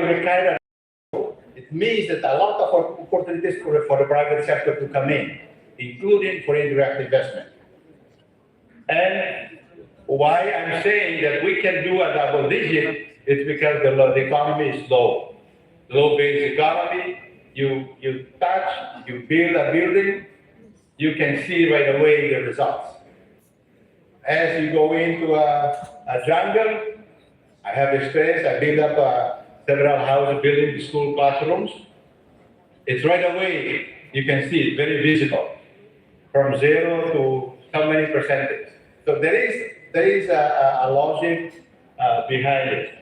require it means that a lot of opportunities for the private sector to come in, including for indirect investment. And why I'm saying that we can do a double digit is because the economy is low. Low-based economy, you touch, you build a building, you can see right away the results. As you go into a jungle, I have experience, I built up several houses, building school classrooms. It's right away, you can see it, very visible, from 0 to so many percentage. So there is a logic behind it.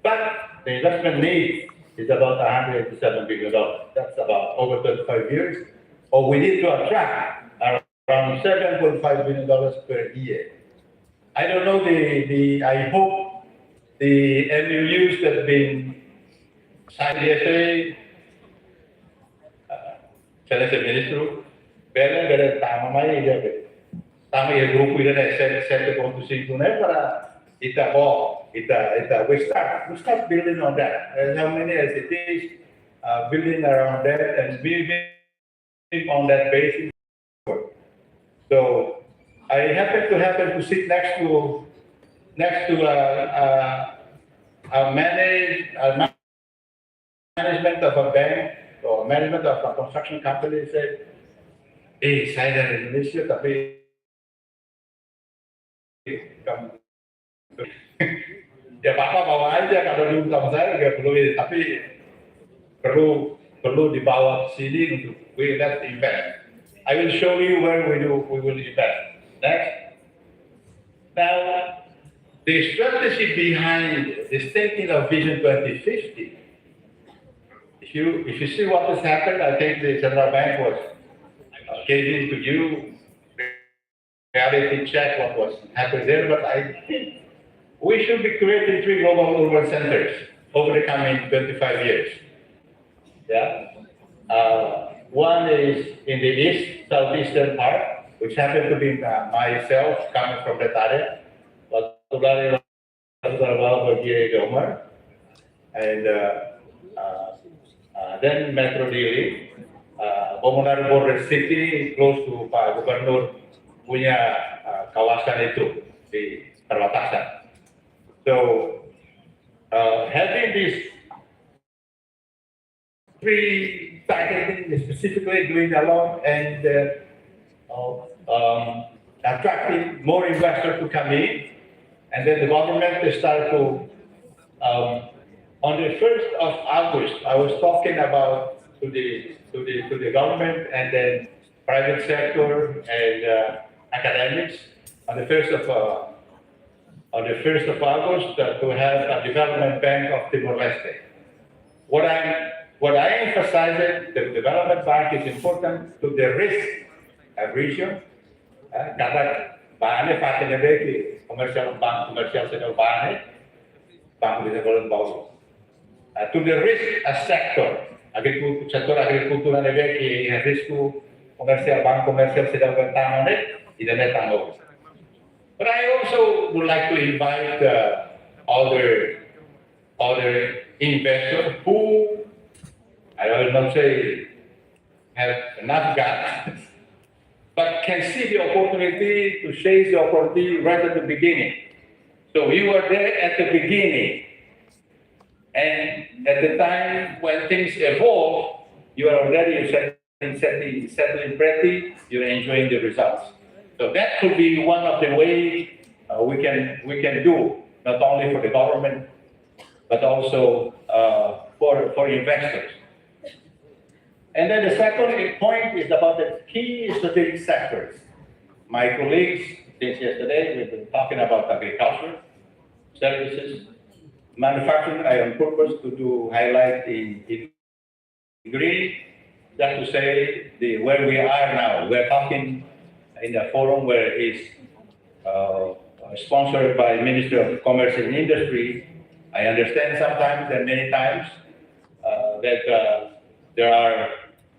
But the investment need is about $187 billion. That's about over 25 years. Or we need to attract around $7.5 billion per year. I don't know I hope the MOUs that have been signed yesterday, saya ministro, benar tama mai dia tama ya grupo ida na 7.5 na para we start building on that. As how many as it is building around that and building on that basis. So I happen to sit next to a management of a bank or management of a construction company said, saya dari Indonesia tapi ya Bapak bawa aja kalau dulu sama saya nggak perlu ini, tapi perlu dibawa ke sini untuk let's invest. I will show you where we will invest. Next. Now, the strategy behind this thinking of Vision 2050, if you see what has happened, I think the central bank was giving to you reality check what was happening there, but I think we should be creating 3 global urban centers over the coming 25 years. Yeah. One is in the east, southeastern part, which happened to be myself coming from that area. And then Metro Dili, Bomonar border city, close to Pak Gubernur punya kawasan itu di perbatasan. So having these 3 targeting specifically doing along and attracting more investors to come in, and then the government start to on the 1st of August, I was talking about to the government and then private sector and academics on the 1st of August to have a development bank of Timor-Leste. What I emphasize, the development bank is important to the risk region. Dapat bahannya pakai lebih komersial bank komersial sedang bahannya bank bisa golong bau. To the risk sector, sektor agrikultura lebih risiko komersial bank komersial sedang bertangan tidak tanggung. But I also would like to invite other investors who I will not say have enough guts, but can see the opportunity to seize the opportunity right at the beginning. So you were there at the beginning, and at the time when things evolve, you are already settling pretty, you're enjoying the results. So that could be one of the ways we can do, not only for the government, but also for investors. And then the second point is about the key strategic sectors. My colleagues, since yesterday, we've been talking about agriculture, services, manufacturing. I on purpose to highlight in green, just to say where we are now. We're talking in a forum where it's sponsored by Ministry of Commerce and Industry. I understand sometimes and many times that there are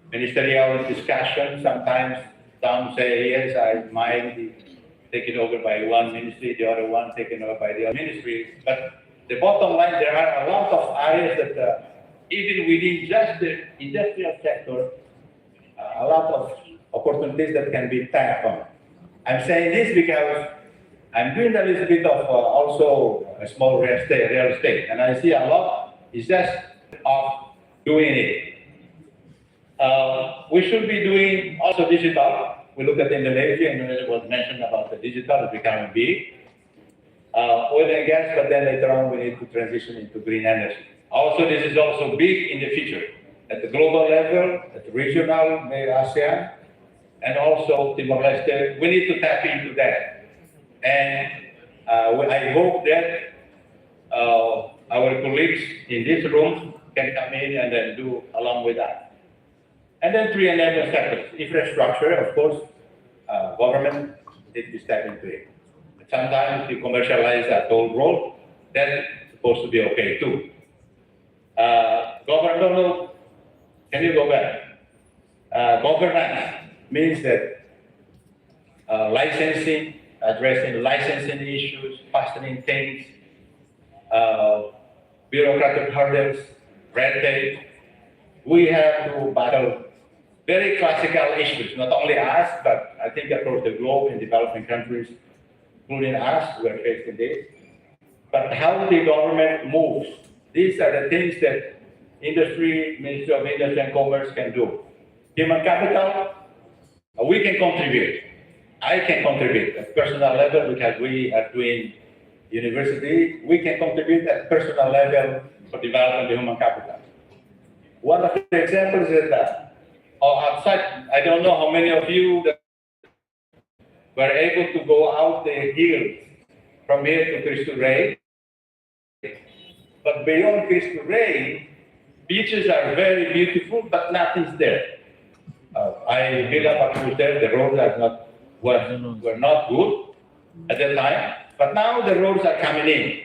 ministerial discussions. Sometimes some say, yes, I might be taken over by one ministry, the other one taken over by the other ministry. But the bottom line, there are a lot of areas that even within just the industrial sector, a lot of opportunities that can be tapped on. I'm saying this because I'm doing a little bit of also a small real estate, and I see a lot is just of doing it. We should be doing also digital. We look at Indonesia. Indonesia was mentioned about the digital is becoming big. Oil and gas, but then later on we need to transition into green energy. Also, this is also big in the future at the global level, at the regional, maybe ASEAN, and also Timor-Leste. We need to tap into that. And I hope that our colleagues in this room can come in and then do along with that. And then three enabling sectors. Infrastructure, of course, government needs to step into it. Sometimes you commercialize a toll road, that's supposed to be okay too. Governmental, can you go back? Governance means that licensing, addressing licensing issues, fastening things, bureaucratic hurdles, red tape. We have to battle very classical issues, not only us, but I think across the globe in developing countries, including us, we are facing this. But how the government moves, these are the things that industry, Ministry of Industry and Commerce can do. Human capital, we can contribute. I can contribute at personal level because we are doing university. We can contribute at personal level for developing the human capital. One of the examples is that outside, I don't know how many of you that were able to go out the hills from here to Cristo Rey. But beyond Cristo Rey, beaches are very beautiful, but nothing's there. I built up a cruise there. The roads were not good at that time, but now the roads are coming in.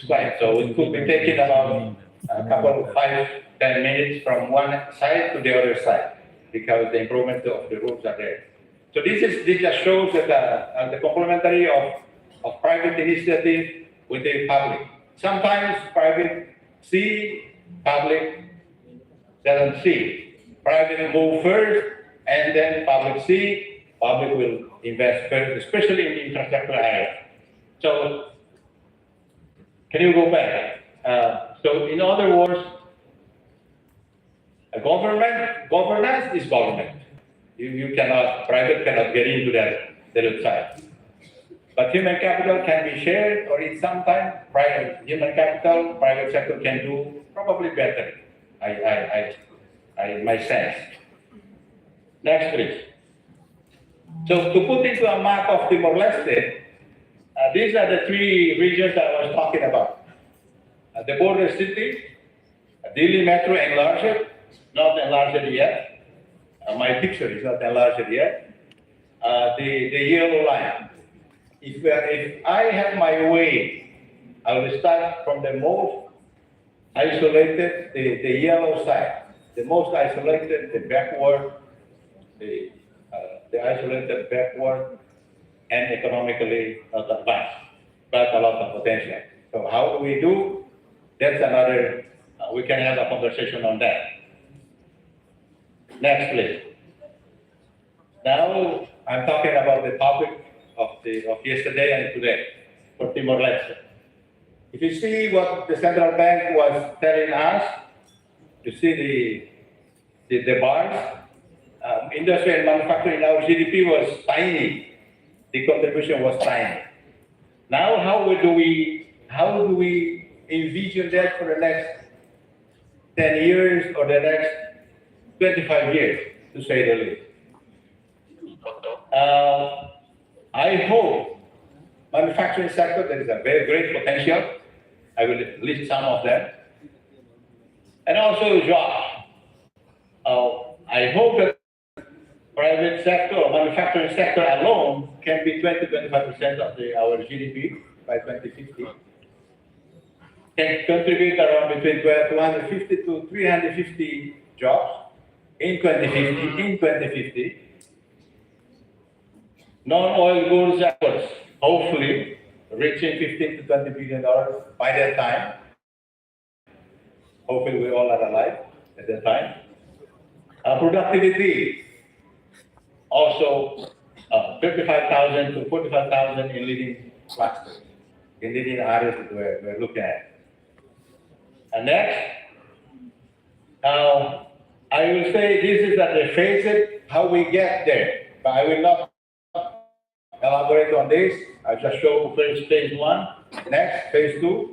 Right, so it could be taking about a couple, 5-10 minutes from one side to the other side because the improvement of the roads are there. So this just shows that the complementary of private initiative with the public. Sometimes private see, public doesn't see. Private move first, and then public see. Public will invest first, especially in the infrastructure area. So, can you go back? So, in other words, governance is government. Private cannot get into that side. But human capital can be shared, or in some time, human capital, private sector can do probably better. My sense. Next, please. So to put into a map of Timor-Leste, these are the three regions that I was talking about. The border city, Dili Metro enlarged, not enlarged yet. My picture is not enlarged yet. The yellow line. If I have my way, I will start from the most isolated, the yellow side. The most isolated, the backward, the isolated backward, and economically not advanced, but a lot of potential. So how do we do? That's another, we can have a conversation on that. Next, please. Now, I'm talking about the topic of yesterday and today for Timor-Leste. If you see what the central bank was telling us, you see the bars, industry and manufacturing, our GDP was tiny. The contribution was tiny. Now, how do we envision that for the next 10 years or the next 25 years, to say the least? I hope manufacturing sector, there is a very great potential. I will list some of them. And also jobs. I hope that private sector or manufacturing sector alone can be 20-25% of our GDP by 2050. Can contribute around between 250 to 350 jobs in 2050. Non-oil goods exports, hopefully, reaching $15 to $20 billion by that time. Hopefully we all are alive at that time. Productivity, also 35,000 to 45,000 in leading clusters, in leading areas that we're looking at. And next, now I will say this is at the phase how we get there, but I will not elaborate on this. I'll just show first phase one, next phase two.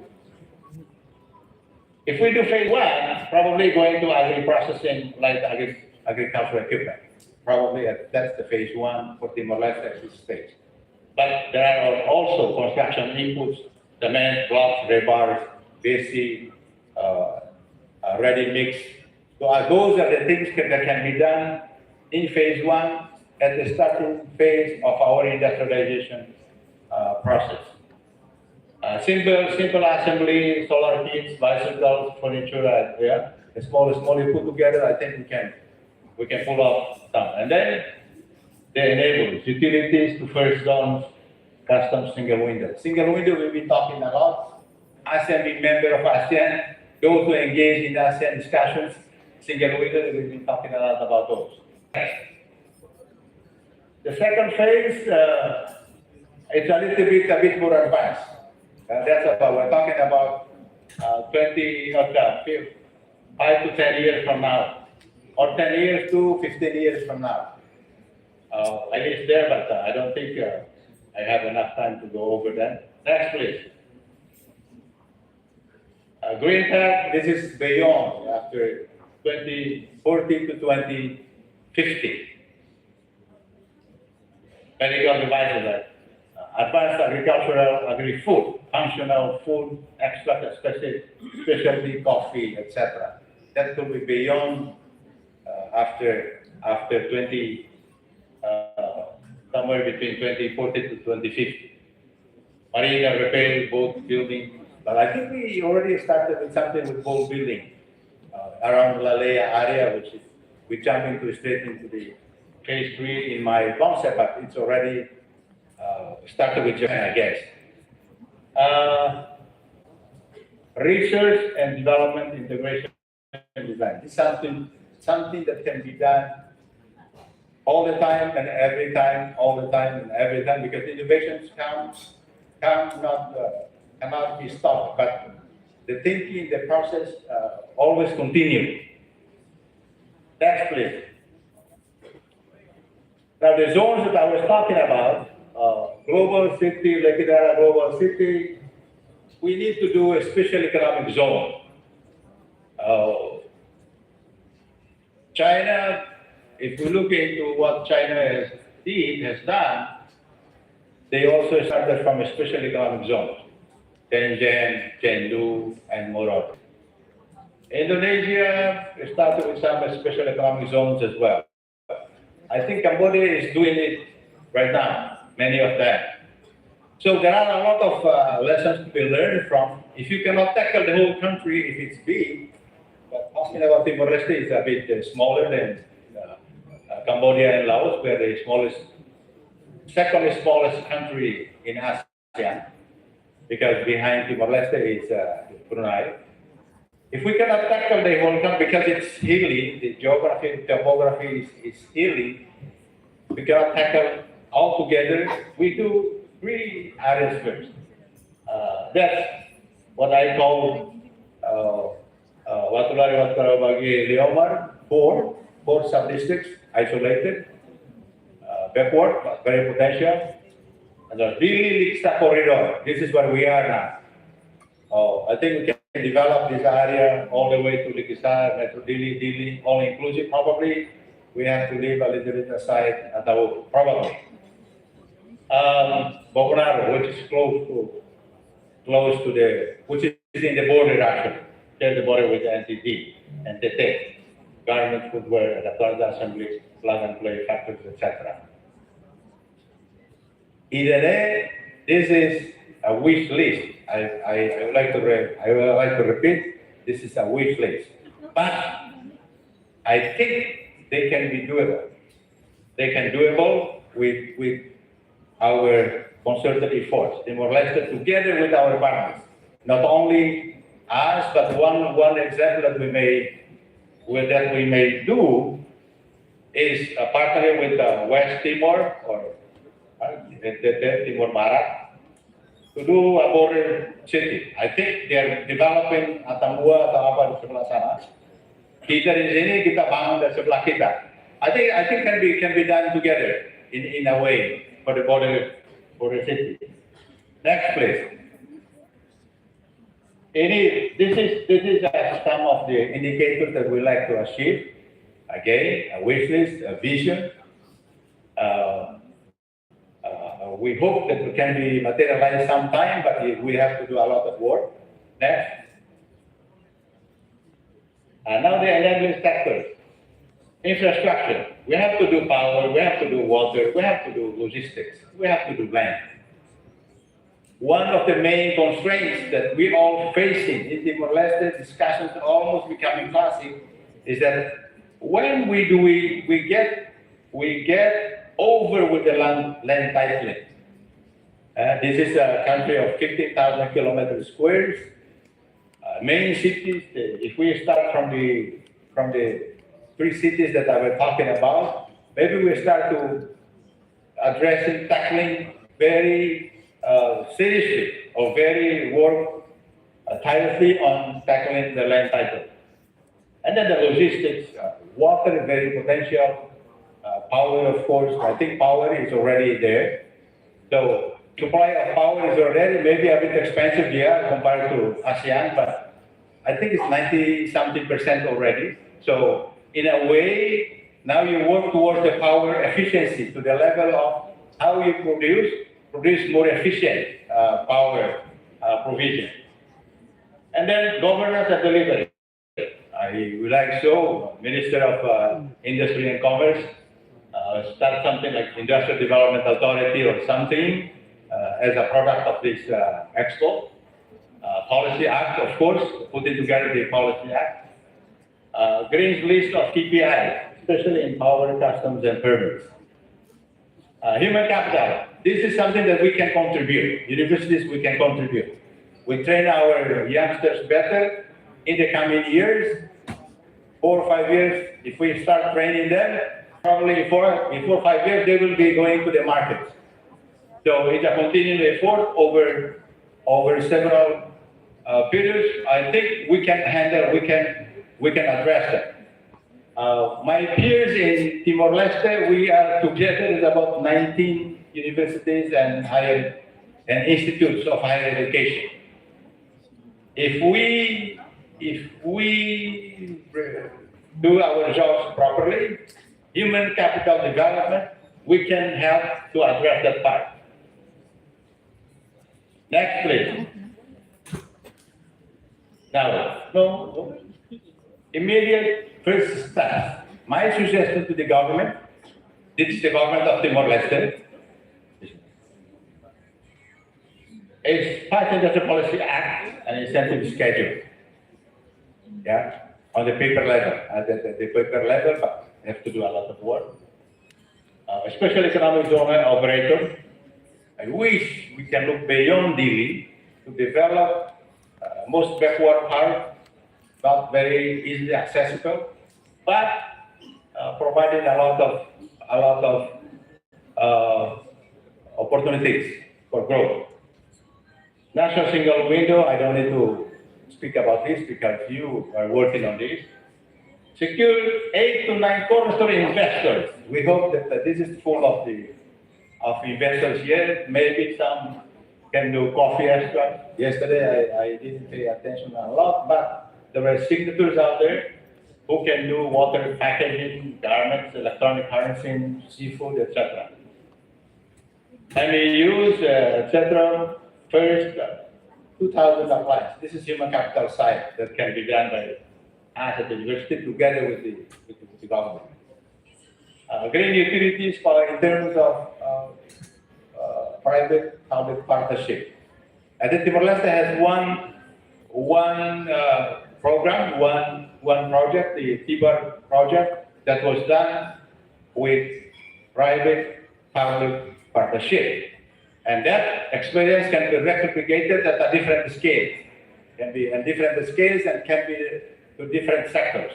If we do phase one, probably going to agri-processing like agricultural equipment. Probably that's the phase one for Timor-Leste at this stage. But there are also construction inputs, cement, blocks, rebars, basic, ready mix. So those are the things that can be done in phase one at the starting phase of our industrialization process. Simple assembly, solar kits, bicycles, furniture, yeah. The small you put together, I think we can pull off some. And then the enablers, utilities to first zones, custom single window. Single window we've been talking a lot. ASEAN being member of ASEAN, those who engage in ASEAN discussions, single window, we've been talking a lot about those. The second phase, it's a little bit more advanced. That's about, we're talking about 5 to 10 years from now, or 10 years to 15 years from now. I guess there, but I don't think I have enough time to go over that. Next, please. Green tech, this is beyond, after 2040 to 2050. Medical devices like advanced agricultural, agri-food, functional food, extract, specialty coffee, etc. That will be beyond after 20, somewhere between 2040 to 2050. Marine and repair, boat building. But I think we already started with something with boat building around Lalea area, which is, we jump straight into the phase 3 in my concept, but it's already started with Japan, I guess. Research and development, integration, and design. This is something that can be done all the time and every time, all the time and every time, because innovations cannot be stopped, but the thinking, the process always continue. Next, please. Now, the zones that I was talking about, global city, Lekidara global city, we need to do a special economic zone. China, if we look into what China has done, they also started from a special economic zone. Shenzhen, Chengdu, and Moroto. Indonesia started with some special economic zones as well. I think Cambodia is doing it right now, many of them. So there are a lot of lessons to be learned from. If you cannot tackle the whole country, if it's big, but talking about Timor-Leste is a bit smaller than Cambodia and Laos, we're the second smallest country in ASEAN, because behind Timor-Leste is Brunei. If we cannot tackle the whole country because it's hilly, the geography, topography is hilly, we cannot tackle all together. We do 3 areas first. That's what I call Watulari, Watkarabagi, Leomar, 4 sub-districts, isolated, backward, but very potential. And the Dili Liksa corridor, this is where we are now. I think we can develop this area all the way to Likisar, Metro Dili, all inclusive. Probably we have to leave a little bit aside at the probably. Boconaro, which is close to the, which is in the border actually, share the border with the NTT and TT, garment, footwear, electronics assemblies, plug and play factories, etc. This is a wish list. I would like to repeat, this is a wish list. But I think they can be doable. They can doable with our concerted efforts, Timor-Leste, together with our partners. Not only us, but one example that we may do is partnering with West Timor or Timor Barat to do a border city. I think they're developing Atambua atau apa di sebelah sana. Kita di sini kita bangun di sebelah kita. I think can be done together in a way for the border city. Next, please. This is some of the indicators that we like to achieve. Again, a wish list, a vision. We hope that it can be materialized sometime, but we have to do a lot of work. Next. Now the enabling sectors. Infrastructure. We have to do power, we have to do water, we have to do logistics, we have to do land. One of the main constraints that we all facing in Timor-Leste, discussions almost becoming classic, is that when we get over with the land titling. This is a country of 15,000 kilometers squares. Main cities, if we start from the three cities that I was talking about, maybe we start to tackling very seriously or very work tirelessly on tackling the land title. And then the logistics, water is very potential, power of course, I think power is already there. So supply of power is already maybe a bit expensive here compared to ASEAN, but I think it's 90-something% already. So in a way, now you work towards the power efficiency to the level of how you produce more efficient power provision. And then governance and delivery. I would like so, Minister of Industry and Commerce, start something like Industrial Development Authority or something as a product of this expo. Policy Act, of course, putting together the Policy Act. Green's list of KPIs, especially in power, customs, and permits. Human capital. This is something that we can contribute. Universities, we can contribute. We train our youngsters better in the coming years, 4 or 5 years. If we start training them, probably in 4 or 5 years, they will be going to the markets. So it's a continuing effort over several periods. I think we can handle, we can address that. My peers in Timor-Leste, we are together with about 19 universities and institutes of higher education. If we do our jobs properly, human capital development, we can help to address that part. Next, please. Now, no. Immediate first steps. My suggestion to the government, this is the government of Timor-Leste, is pass the Industrial Policy Act and incentive schedule. Yeah, on the paper level, the paper level, but have to do a lot of work. Special economic zone operator. I wish we can look beyond Dili to develop most backward part, not very easily accessible, but providing a lot of opportunities for growth. National single window, I don't need to speak about this because you are working on this. Secure 8 to 9 cornerstone investors. We hope that this is full of investors here. Maybe some can do coffee extra. Yesterday I didn't pay attention a lot, but there were signatures out there who can do water packaging, garments, electronic harnessing, seafood, etc. MEUs, etc. First, 2,000 applies. This is human capital side that can be done by us at the university together with the government. Green utilities in terms of private-public partnership. I think Timor-Leste has one program, one project, the TIBAR project, that was done with private-public partnership. And that experience can be replicated at a different scale. Can be at different scales and can be to different sectors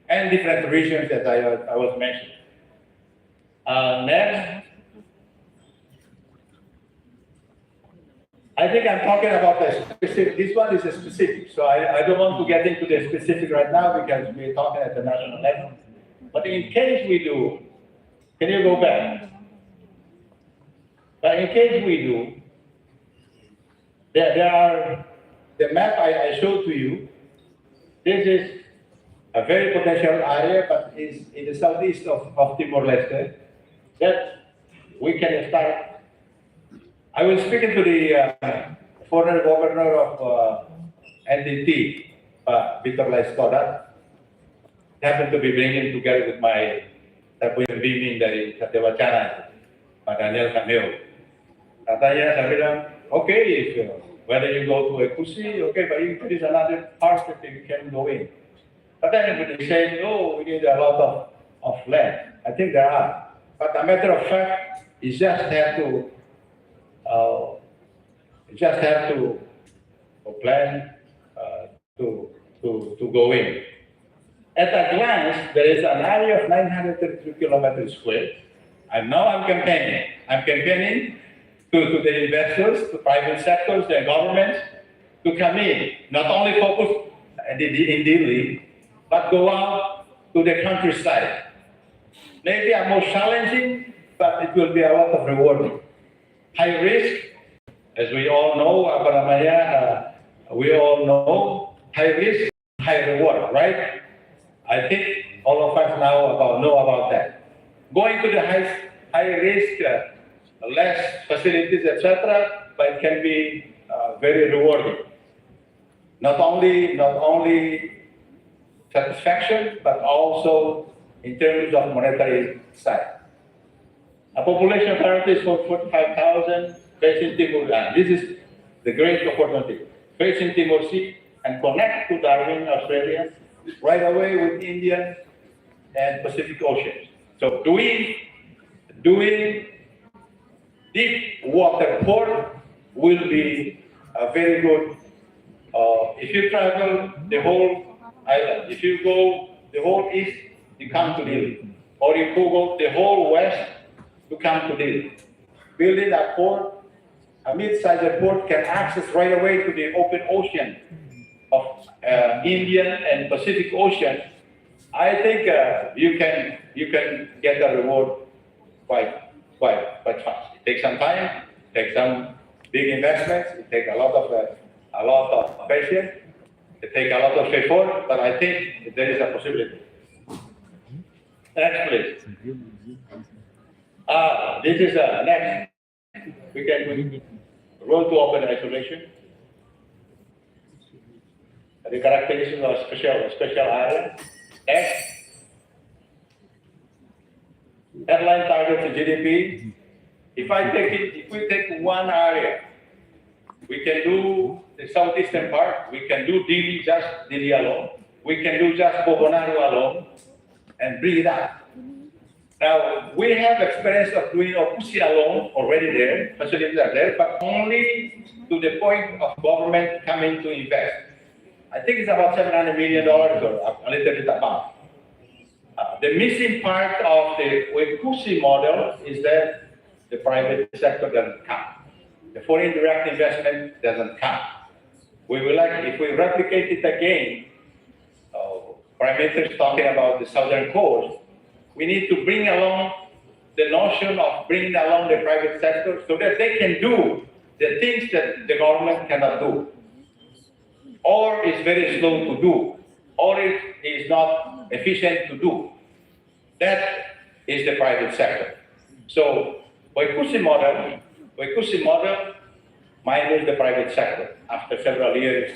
and different regions that I was mentioning. Next. I think I'm talking about a specific, this one is a specific, so I don't want to get into the specific right now because we're talking at the national level. But in case we do, can you go back? But in case we do, there are, the map I showed to you, this is a very potential area, but is in the southeast of Timor-Leste, that we can start. I was speaking to the former governor of NDT, Industrialization. Happened to be bringing together with my bimbing dari Satya Pak Daniel Cameo. Katanya saya bilang, okay, if whether you go to a Kusi, okay, but if there is another part that you can go in. But then they say, oh, we need a lot of land. I think there are. But a matter of fact, you just have to plan to go in. At a glance, there is an area of 932 kilometers square. And now I'm campaigning. I'm campaigning to the investors, to private sectors, the governments, to come in. Not only focus in Delhi, but go out to the countryside. Maybe a more challenging, but it will be a lot of rewarding. High risk, as we all know, we all know, high risk, high reward, right? I think all of us now know about that. Going to the high risk, less facilities, etc., but it can be very rewarding. Not only satisfaction, but also in terms of monetary side. A population currently is 45,000, based in Timor-Leste. This is the great opportunity. Based in Timor-Leste and connect to Darwin, Australia, right away with Indian and Pacific Oceans. So doing deep water port will be a very good. If you travel the whole island, if you go the whole east, you come to Delhi, or if you go the whole west, you come to Delhi. Building a port, a mid-sized port, can access right away to the open ocean of Indian and Pacific Ocean. I think you can get the reward quite fast. It takes some time, it takes some big investments, it takes a lot of patience, it takes a lot of effort, but I think there is a possibility. Next, please. This is next. We can road to open isolation. The characteristics of a special area. Next. Headline target to GDP. If we take one area, we can do the southeastern part, we can do Delhi, just Delhi alone, we can do just Bobonaro alone, and bring it up. Now, we have experience of doing Okusi alone already there, facilities are there, but only to the point of government coming to invest. I think it's about $700 million or a little bit above. The missing part of the Okusi model is that the private sector doesn't come. The foreign direct investment doesn't come. We will like, if we replicate it again, Prime Minister is talking about the southern coast, we need to bring along the notion of bringing along the private sector so that they can do the things that the government cannot do, or is very slow to do, or it is not efficient to do. That is the private sector. So, Okusi model minus the private sector after several years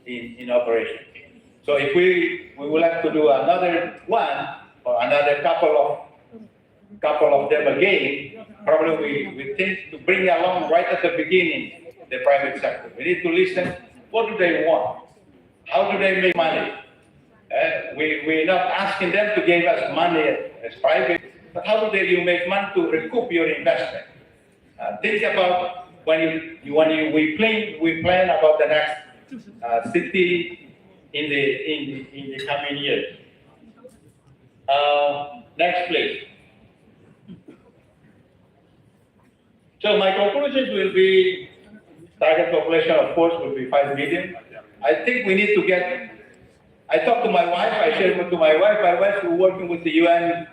in operation. So if we would like to do another one or another couple of them again, probably we think to bring along right at the beginning the private sector. We need to listen. What do they want? How do they make money? We're not asking them to give us money as private, but how do you make money to recoup your investment? Think about we plan about the next city in the coming years. Next, please. So my conclusions will be, target population, of course, will be 5 million. I think we need to get, I talked to my wife, I shared with my wife working with the UN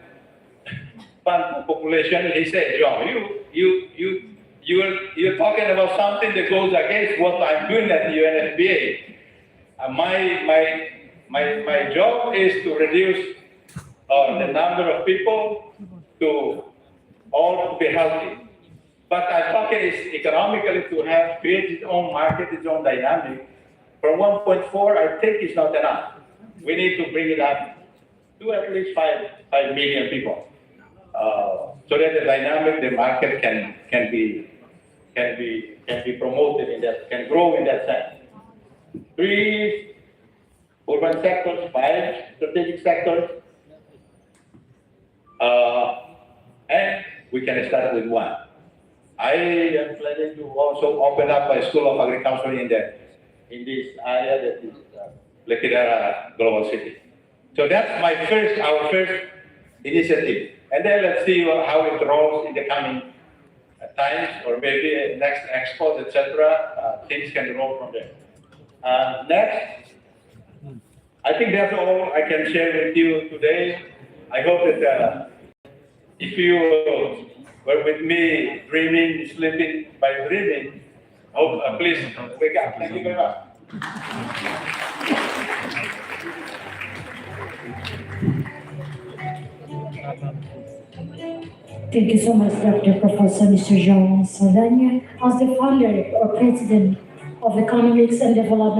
Fund for Population, and he said, João, you're talking about something that goes against what I'm doing at the UNFPA. My job is to reduce the number of people to all be healthy. But I'm talking is economically to have create its own market, its own dynamic. From 1.4, I think it's not enough. We need to bring it up to at least 5 million people, so that the dynamic, the market can be promoted in that, can grow in that sense. 3 urban sectors, 5 strategic sectors, and we can start with 1. I am planning to also open up a school of agriculture in this area that is Liquidera Global City. So that's our first initiative. And then let's see how it rolls in the coming times, or maybe next expos, etc. Things can roll from there. Next, I think that's all I can share with you today. I hope that if you were with me dreaming, sleeping by dreaming, please wake up. Thank you very much. Thank you so much, Dr. Professor Mr. João Saldanha. As the founder or president of Economics and Development